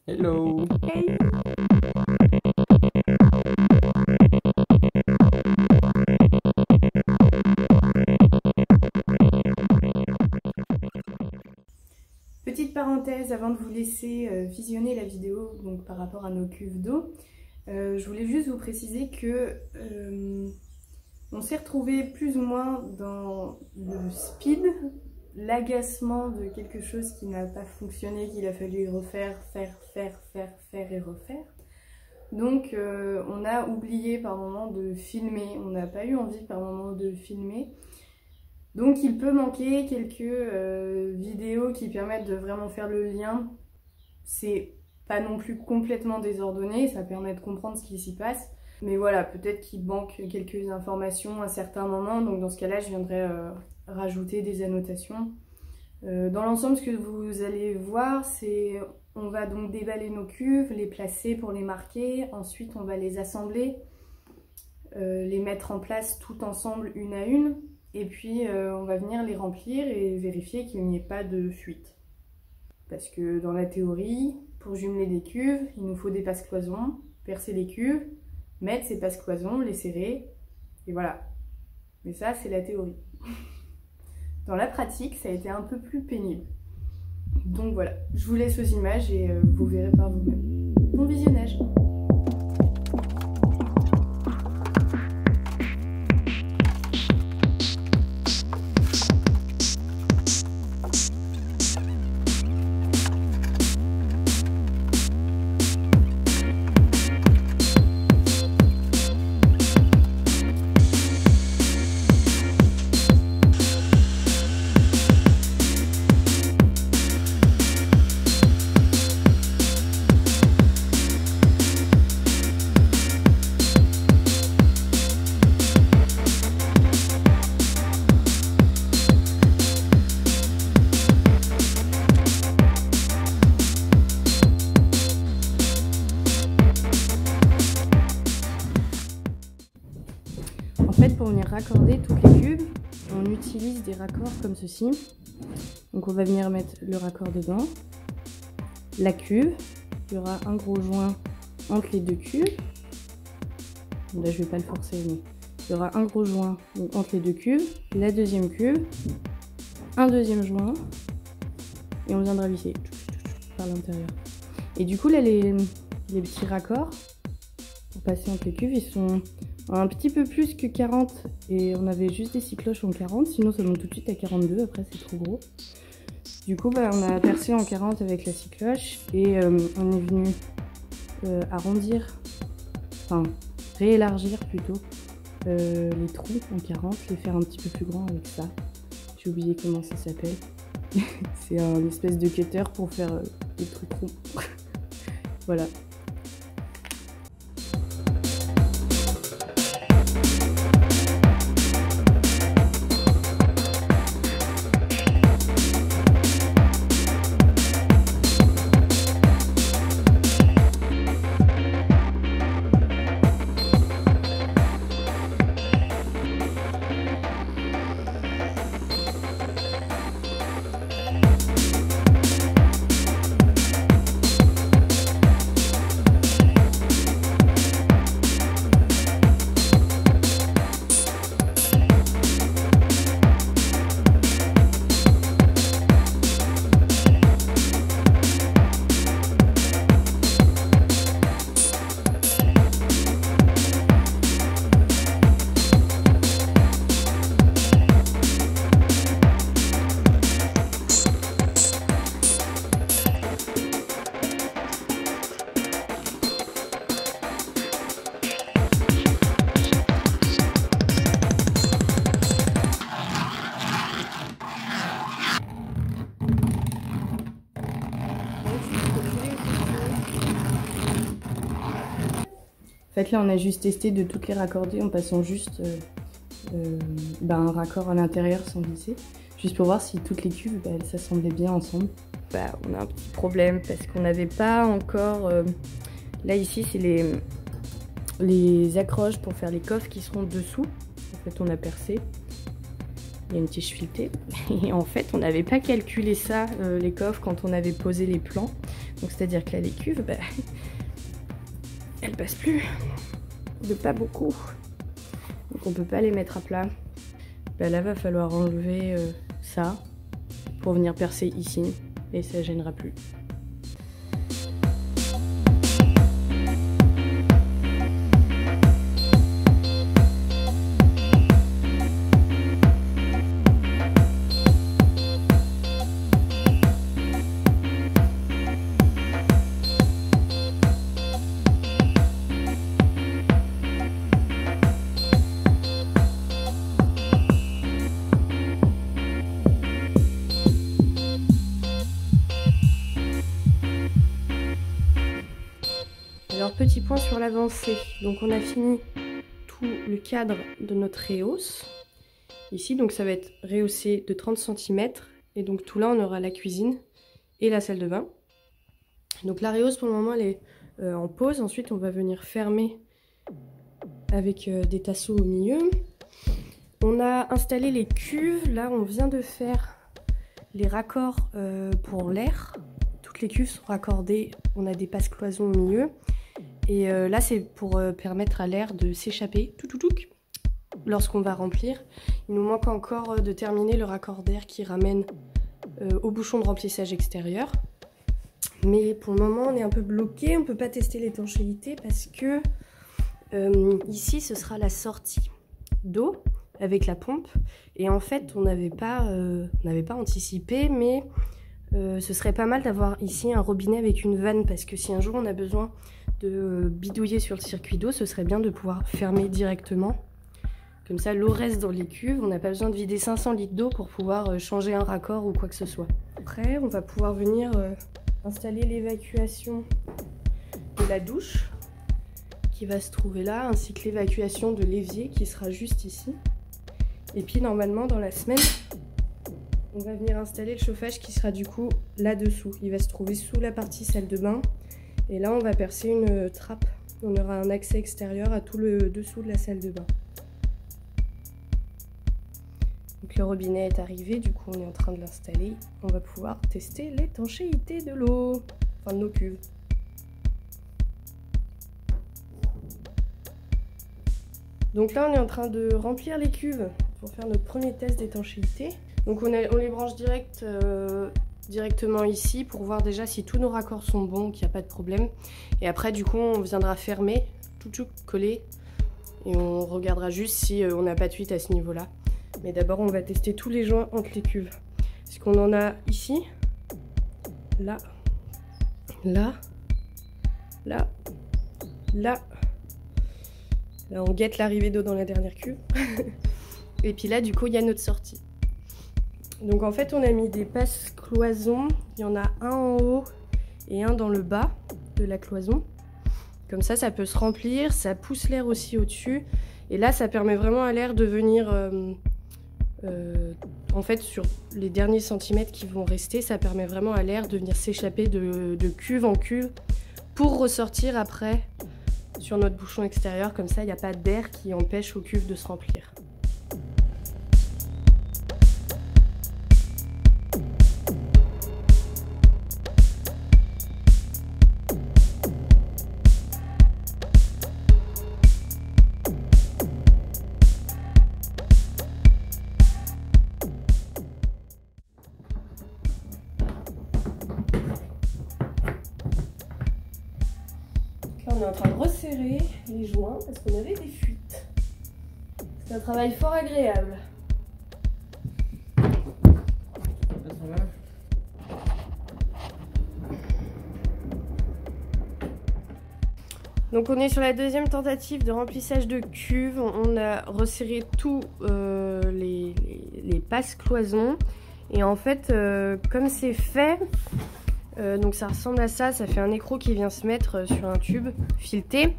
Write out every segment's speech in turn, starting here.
Hello. Hey. Petite parenthèse avant de vous laisser visionner la vidéo donc par rapport à nos cuves d'eau, je voulais juste vous préciser que on s'est retrouvé plus ou moins dans le speed, l'agacement de quelque chose qui n'a pas fonctionné, qu'il a fallu refaire, faire et refaire. Donc on a oublié par moment de filmer, on n'a pas eu envie par moment de filmer. Donc il peut manquer quelques vidéos qui permettent de vraiment faire le lien. C'est pas non plus complètement désordonné, ça permet de comprendre ce qui s'y passe. Mais voilà, peut-être qu'il manque quelques informations à certains moments, donc dans ce cas-là, je viendrai rajouter des annotations. Dans l'ensemble, ce que vous allez voir, c'est on va donc déballer nos cuves, les placer pour les marquer, ensuite on va les assembler, les mettre en place tout ensemble une à une, et puis on va venir les remplir et vérifier qu'il n'y ait pas de fuite. Parce que dans la théorie, pour jumeler des cuves, il nous faut des passe-cloisons, percer les cuves, mettre ces passe-cloisons, les serrer, et voilà. Mais ça, c'est la théorie. Dans la pratique, ça a été un peu plus pénible. Donc voilà, je vous laisse aux images et vous verrez par vous-même. Bon visionnage! En fait, pour venir raccorder toutes les cubes, on utilise des raccords comme ceci. Donc on va venir mettre le raccord dedans, la cuve, il y aura un gros joint entre les deux cubes. Là je vais pas le forcer, mais il y aura un gros joint donc, entre les deux cubes, la deuxième cube, un deuxième joint, et on viendra visser par l'intérieur. Et du coup là les petits raccords pour passer entre les cuves, ils sont un petit peu plus que 40 et on avait juste des scie cloches en 40, sinon ça monte tout de suite à 42, après c'est trop gros. Du coup on a percé en 40 avec la scie cloche et on est venu arrondir, enfin réélargir plutôt les trous en 40, les faire un petit peu plus grands avec ça. J'ai oublié comment ça s'appelle. C'est un espèce de cutter pour faire des trucs ronds. Voilà. En fait là on a juste testé de toutes les raccorder en passant juste un raccord à l'intérieur sans visser, juste pour voir si toutes les cuves elles s'assemblaient bien ensemble. On a un petit problème parce qu'on n'avait pas encore, là ici c'est les accroches pour faire les coffres qui seront dessous. En fait on a percé il y a une tige filetée. Et en fait, on n'avait pas calculé ça, les coffres, quand on avait posé les plans. Donc c'est-à-dire que là, les cuves, bah, elles passent plus. De pas beaucoup. Donc on peut pas les mettre à plat. Bah, là, va falloir enlever ça pour venir percer ici. Et ça gênera plus. Alors petit point sur l'avancée, donc on a fini tout le cadre de notre rehausse ici, donc ça va être rehaussé de 30 cm et donc tout là on aura la cuisine et la salle de bain. Donc la rehausse pour le moment elle est en pause, ensuite on va venir fermer avec des tasseaux au milieu. On a installé les cuves, là on vient de faire les raccords pour l'air, toutes les cuves sont raccordées, on a des passes-cloisons au milieu. Et là c'est pour permettre à l'air de s'échapper lorsqu'on va remplir. Il nous manque encore de terminer le raccord d'air qui ramène au bouchon de remplissage extérieur. Mais pour le moment on est un peu bloqué, on ne peut pas tester l'étanchéité parce que ici ce sera la sortie d'eau avec la pompe. Et en fait on n'avait pas anticipé, mais ce serait pas mal d'avoir ici un robinet avec une vanne parce que si un jour on a besoin de bidouiller sur le circuit d'eau, ce serait bien de pouvoir fermer directement. Comme ça, l'eau reste dans les cuves, on n'a pas besoin de vider 500 litres d'eau pour pouvoir changer un raccord ou quoi que ce soit. Après, on va pouvoir venir installer l'évacuation de la douche qui va se trouver là, ainsi que l'évacuation de l'évier qui sera juste ici. Et puis normalement, dans la semaine, on va venir installer le chauffage qui sera du coup là-dessous. Il va se trouver sous la partie salle de bain. Et là, on va percer une trappe. On aura un accès extérieur à tout le dessous de la salle de bain. Donc le robinet est arrivé, du coup on est en train de l'installer. On va pouvoir tester l'étanchéité de l'eau, enfin de nos cuves. Donc là, on est en train de remplir les cuves pour faire notre premier test d'étanchéité. Donc on les branche directement ici pour voir déjà si tous nos raccords sont bons, qu'il n'y a pas de problème. Et après du coup on viendra fermer, tout coller, et on regardera juste si on n'a pas de fuite à ce niveau là. Mais d'abord on va tester tous les joints entre les cuves. Parce qu'on en a ici, là, là, là, là. Là on guette l'arrivée d'eau dans la dernière cuve. Et puis là du coup il y a notre sortie. Donc en fait on a mis des passes-cloisons, il y en a un en haut et un dans le bas de la cloison. Comme ça peut se remplir, ça pousse l'air aussi au-dessus. Et là ça permet vraiment à l'air de venir, en fait sur les derniers centimètres qui vont rester, ça permet vraiment à l'air de venir s'échapper de cuve en cuve pour ressortir après sur notre bouchon extérieur. Comme ça il n'y a pas d'air qui empêche aux cuves de se remplir. Là, on est en train de resserrer les joints parce qu'on avait des fuites. C'est un travail fort agréable. Donc on est sur la deuxième tentative de remplissage de cuve. On a resserré tous les passes-cloisons. Et en fait, comme c'est fait... donc ça ressemble à ça, ça fait un écrou qui vient se mettre sur un tube fileté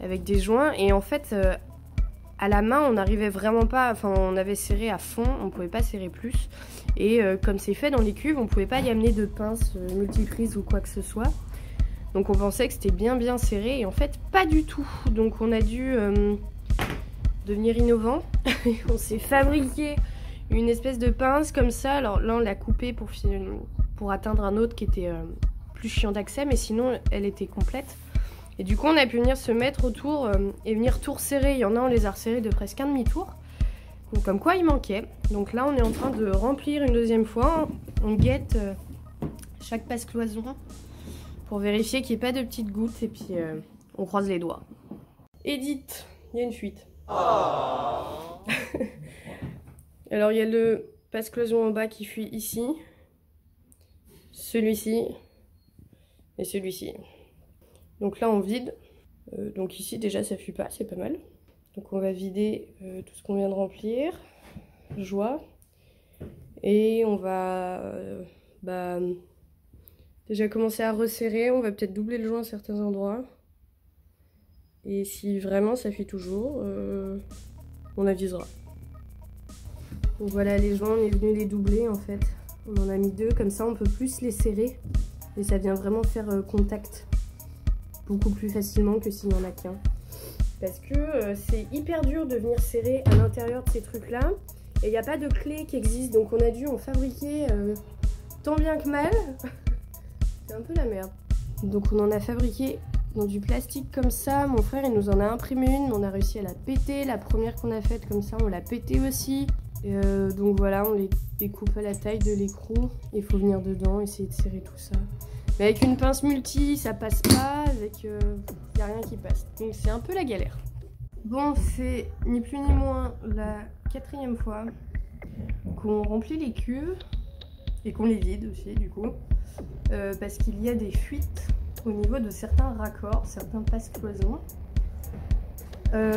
avec des joints. Et en fait, à la main, on n'arrivait vraiment pas, enfin on avait serré à fond, on ne pouvait pas serrer plus. Et comme c'est fait dans les cuves, on ne pouvait pas y amener de pince multiprise ou quoi que ce soit. Donc on pensait que c'était bien serré et en fait pas du tout. Donc on a dû devenir innovant. On s'est fabriqué une espèce de pince comme ça. Alors là on l'a coupée pour atteindre un autre qui était plus chiant d'accès, mais sinon elle était complète. Et du coup on a pu venir se mettre autour et venir tout resserrer. Il y en a, on les a resserrés de presque un demi-tour. Donc comme quoi il manquait. Donc là on est en train de remplir une deuxième fois. On guette chaque passe-cloison pour vérifier qu'il n'y ait pas de petites gouttes et puis on croise les doigts. Edith, il y a une fuite. Oh. Alors il y a le passe-cloison en bas qui fuit ici, celui-ci et celui-ci. Donc là on vide, donc ici déjà ça fuit pas, c'est pas mal. Donc on va vider tout ce qu'on vient de remplir, joie, et on va déjà commencer à resserrer. On va peut-être doubler le joint à certains endroits, et si vraiment ça fuit toujours, on avisera. Donc voilà, les joints, on est venu les doubler en fait. On en a mis 2, comme ça on peut plus les serrer et ça vient vraiment faire contact beaucoup plus facilement que s'il n'y en a qu'un. Parce que c'est hyper dur de venir serrer à l'intérieur de ces trucs là et il n'y a pas de clé qui existe, donc on a dû en fabriquer tant bien que mal. C'est un peu la merde. Donc on en a fabriqué dans du plastique comme ça. Mon frère il nous en a imprimé une, mais on a réussi à la péter. La première qu'on a faite comme ça, on l'a pété aussi. Donc voilà, on les découpe à la taille de l'écrou. Il faut venir dedans, essayer de serrer tout ça. Mais avec une pince multi, ça passe pas. Avec, y a rien qui passe. Donc c'est un peu la galère. Bon, c'est ni plus ni moins la 4e fois qu'on remplit les cuves et qu'on les vide aussi du coup. Parce qu'il y a des fuites au niveau de certains raccords, certains passe-cloisons.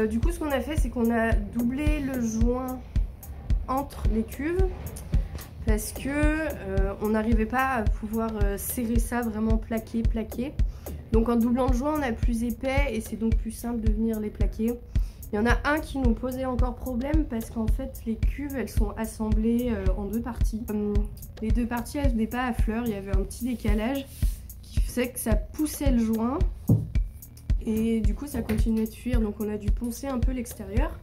Du coup, ce qu'on a fait, c'est qu'on a doublé le joint entre les cuves parce que on n'arrivait pas à pouvoir serrer ça vraiment plaqué. Donc en doublant le joint, on a plus épais et c'est donc plus simple de venir les plaquer. Il y en a un qui nous posait encore problème parce qu'en fait les cuves elles sont assemblées en 2 parties. Les 2 parties elles venaient pas à fleur, il y avait un petit décalage qui faisait que ça poussait le joint et du coup ça continuait de fuir, donc on a dû poncer un peu l'extérieur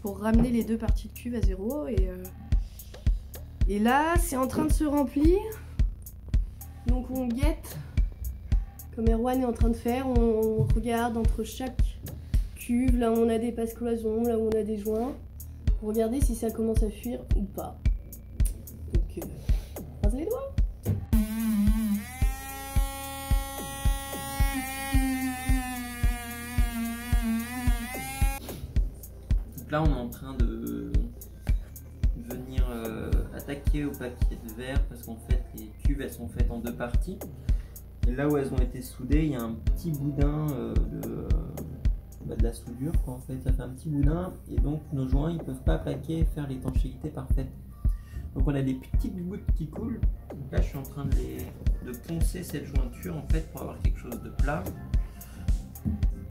pour ramener les 2 parties de cuve à 0 et là c'est en train de se remplir, donc on guette comme Erwan est en train de faire, on regarde entre chaque cuve, là où on a des passe-cloisons, là où on a des joints, pour regarder si ça commence à fuir ou pas. Donc croise les doigts. Donc là on est en train de venir attaquer au papier de verre parce qu'en fait les cuves elles sont faites en 2 parties et là où elles ont été soudées il y a un petit boudin de la soudure quoi, en fait ça fait un petit boudin et donc nos joints ils peuvent pas plaquer et faire l'étanchéité parfaite. Donc on a des petites gouttes qui coulent. Donc là je suis en train de poncer cette jointure en fait pour avoir quelque chose de plat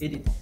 et d'étanche.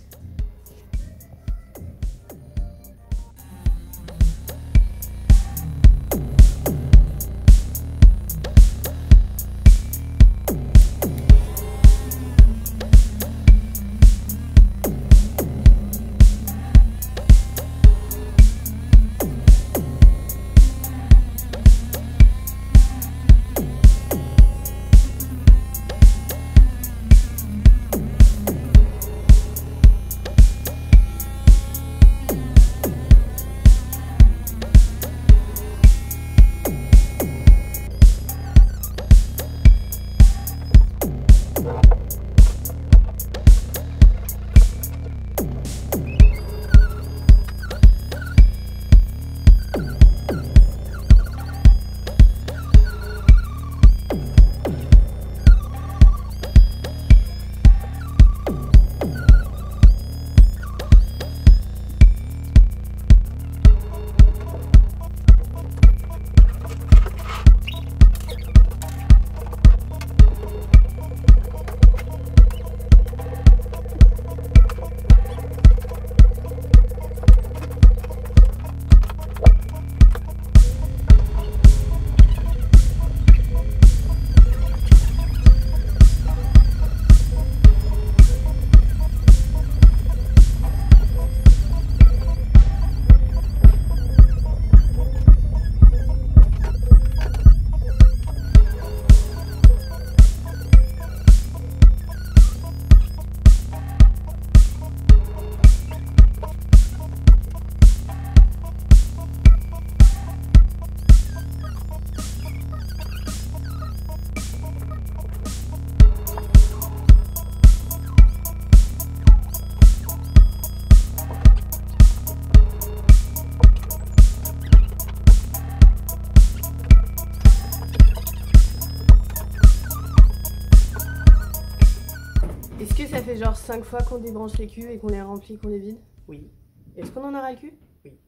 Est-ce que ça fait genre 5 fois qu'on débranche les cuves et qu'on les remplit, qu'on les vide? Oui. Est-ce qu'on en a ras le cul? Oui.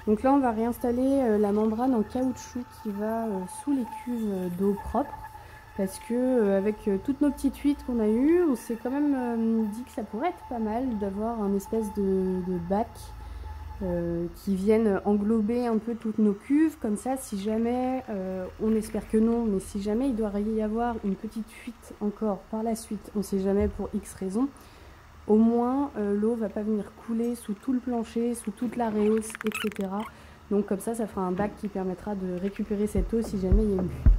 Donc là on va réinstaller la membrane en caoutchouc qui va sous les cuves d'eau propre. Parce que avec toutes nos petites fuites qu'on a eues, on s'est quand même dit que ça pourrait être pas mal d'avoir un espèce de bac qui vienne englober un peu toutes nos cuves. Comme ça, si jamais, on espère que non, mais si jamais il doit y avoir une petite fuite encore par la suite, on sait jamais pour X raison, au moins l'eau va pas venir couler sous tout le plancher, sous toute la réhausse, etc. Donc comme ça fera un bac qui permettra de récupérer cette eau si jamais il y a une fuite.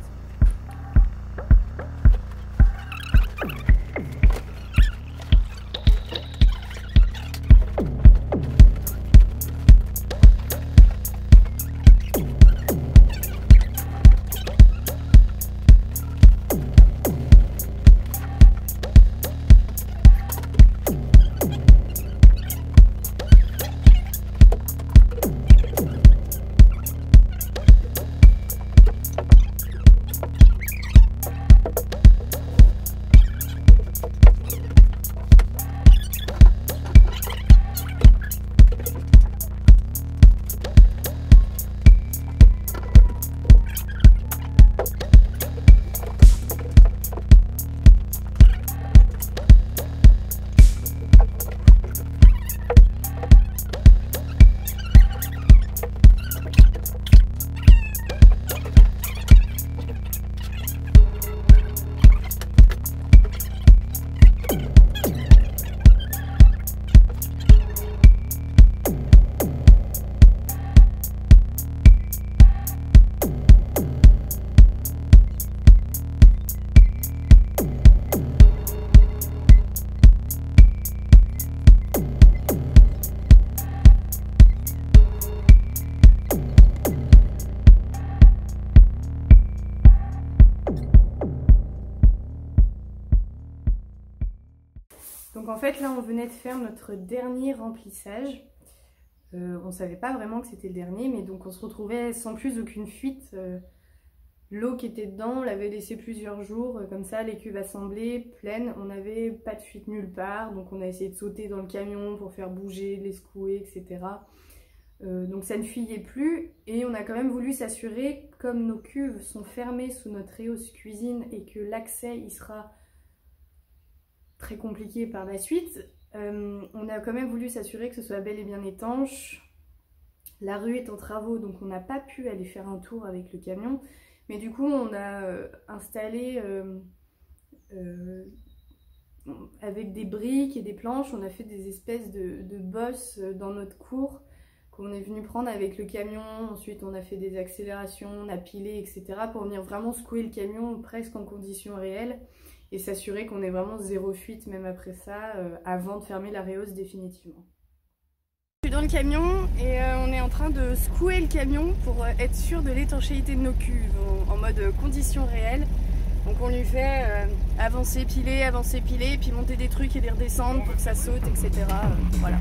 Donc en fait là on venait de faire notre dernier remplissage. On savait pas vraiment que c'était le dernier, mais donc on se retrouvait sans plus aucune fuite. L'eau qui était dedans, on l'avait laissée plusieurs jours, comme ça les cuves assemblées, pleines, on n'avait pas de fuite nulle part, donc on a essayé de sauter dans le camion pour faire bouger, les secouer, etc. Donc ça ne fuyait plus, et on a quand même voulu s'assurer, comme nos cuves sont fermées sous notre réhausse cuisine et que l'accès y sera très compliqué par la suite, on a quand même voulu s'assurer que ce soit bel et bien étanche. La rue est en travaux, donc on n'a pas pu aller faire un tour avec le camion, mais du coup on a installé avec des briques et des planches, on a fait des espèces de bosses dans notre cour qu'on est venu prendre avec le camion. Ensuite on a fait des accélérations, on a pilé, etc. pour venir vraiment secouer le camion presque en conditions réelles et s'assurer qu'on ait vraiment zéro fuite même après ça, avant de fermer la réhausse définitivement. Je suis dans le camion et on est en train de secouer le camion pour être sûr de l'étanchéité de nos cuves en mode conditions réelles. Donc on lui fait avancer, piler, puis monter des trucs et les redescendre pour que ça saute, etc. Voilà.